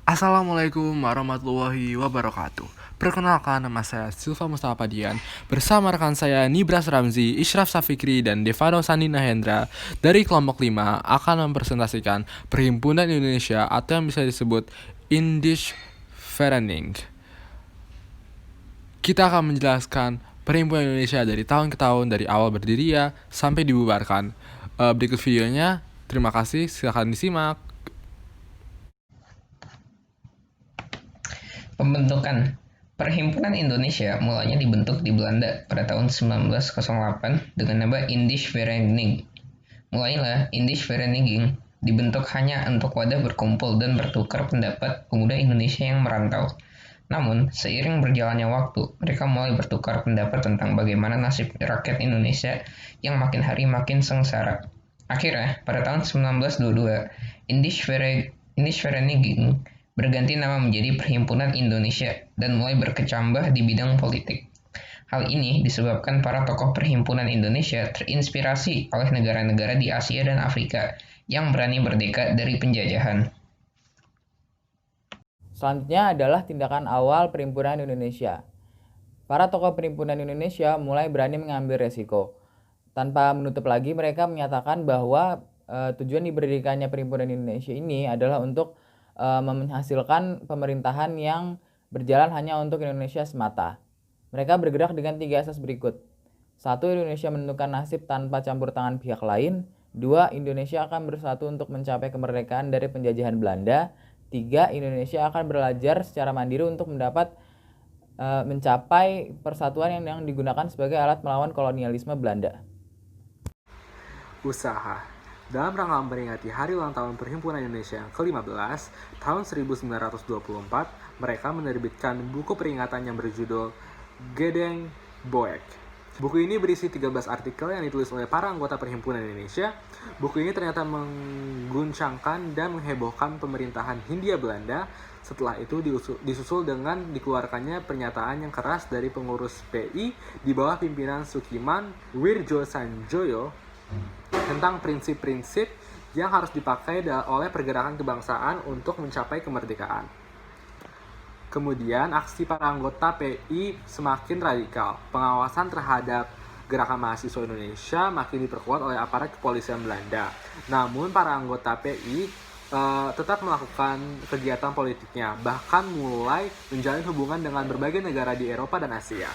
Assalamualaikum warahmatullahi wabarakatuh. Perkenalkan, nama saya Silva Mustafa Dian. Bersama rekan saya Nibras Ramzi, Ishraf Safikri, dan Devano Sandina Hendra dari kelompok 5 akan mempresentasikan Perhimpunan Indonesia atau yang bisa disebut Indisch Vereniging. Kita akan menjelaskan Perhimpunan Indonesia dari tahun ke tahun, dari awal berdiri sampai dibubarkan. Berikut videonya. Terima kasih, silakan disimak. Pembentukan Perhimpunan Indonesia mulanya dibentuk di Belanda pada tahun 1908 dengan nama Indisch Vereniging. Mulailah Indisch Vereniging dibentuk hanya untuk wadah berkumpul dan bertukar pendapat pemuda Indonesia yang merantau. Namun, seiring berjalannya waktu, mereka mulai bertukar pendapat tentang bagaimana nasib rakyat Indonesia yang makin hari makin sengsara. Akhirnya, pada tahun 1922, Indisch Vereniging berganti nama menjadi Perhimpunan Indonesia dan mulai berkecambah di bidang politik. Hal ini disebabkan para tokoh Perhimpunan Indonesia terinspirasi oleh negara-negara di Asia dan Afrika yang berani merdeka dari penjajahan. Selanjutnya adalah tindakan awal Perhimpunan Indonesia. Para tokoh Perhimpunan Indonesia mulai berani mengambil resiko. Tanpa menutup lagi, mereka menyatakan bahwa tujuan diberdirikannya Perhimpunan Indonesia ini adalah untuk menghasilkan pemerintahan yang berjalan hanya untuk Indonesia semata. Mereka bergerak dengan 3 asas berikut. 1. Indonesia menentukan nasib tanpa campur tangan pihak lain. 2. Indonesia akan bersatu untuk mencapai kemerdekaan dari penjajahan Belanda. 3. Indonesia akan belajar secara mandiri untuk mencapai persatuan yang digunakan sebagai alat melawan kolonialisme Belanda. Usaha. Dalam rangka memperingati Hari Ulang Tahun Perhimpunan Indonesia yang ke-15 tahun 1924, mereka menerbitkan buku peringatan yang berjudul Gedeng Boek. Buku ini berisi 13 artikel yang ditulis oleh para anggota Perhimpunan Indonesia. Buku ini ternyata mengguncangkan dan menghebohkan pemerintahan Hindia Belanda. Setelah itu disusul dengan dikeluarkannya pernyataan yang keras dari pengurus PI di bawah pimpinan Sukiman Wirjo Sanjoyo tentang prinsip-prinsip yang harus dipakai oleh pergerakan kebangsaan untuk mencapai kemerdekaan. Kemudian, aksi para anggota PI semakin radikal. Pengawasan terhadap gerakan mahasiswa Indonesia makin diperkuat oleh aparat kepolisian Belanda. Namun, para anggota PI tetap melakukan kegiatan politiknya, bahkan mulai menjalin hubungan dengan berbagai negara di Eropa dan Asia.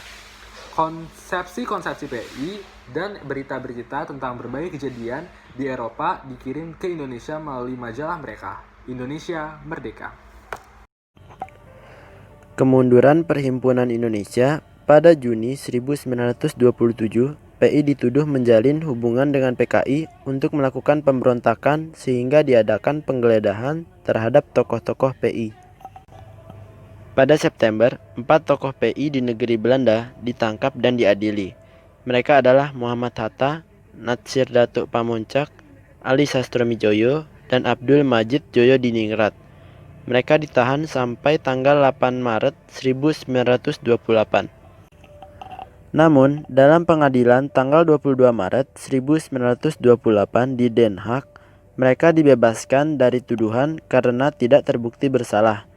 Konsepsi-konsepsi PI dan berita-berita tentang berbagai kejadian di Eropa dikirim ke Indonesia melalui majalah mereka, Indonesia Merdeka. Kemunduran Perhimpunan Indonesia pada Juni 1927, PI dituduh menjalin hubungan dengan PKI untuk melakukan pemberontakan sehingga diadakan penggeledahan terhadap tokoh-tokoh PI. Pada September, 4 tokoh PI di negeri Belanda ditangkap dan diadili. Mereka adalah Muhammad Hatta, Natsir Datuk Pamuncak, Ali Sastromijoyo, dan Abdul Majid Joyo Diningrat. Mereka ditahan sampai tanggal 8 Maret 1928. Namun, dalam pengadilan tanggal 22 Maret 1928 di Den Haag, mereka dibebaskan dari tuduhan karena tidak terbukti bersalah.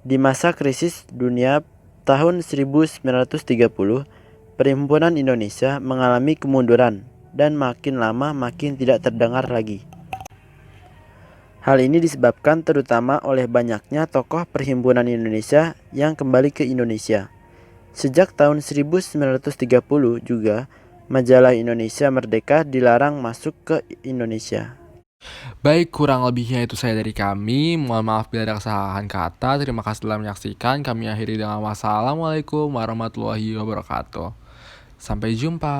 Di masa krisis dunia tahun 1930, Perhimpunan Indonesia mengalami kemunduran dan makin lama makin tidak terdengar lagi. Hal ini disebabkan terutama oleh banyaknya tokoh Perhimpunan Indonesia yang kembali ke Indonesia. Sejak tahun 1930 juga, majalah Indonesia Merdeka dilarang masuk ke Indonesia. Baik, kurang lebihnya itu saya dari kami. Mohon maaf bila ada kesalahan kata. Terima kasih telah menyaksikan. Kami akhiri dengan wassalamualaikum warahmatullahi wabarakatuh. Sampai jumpa.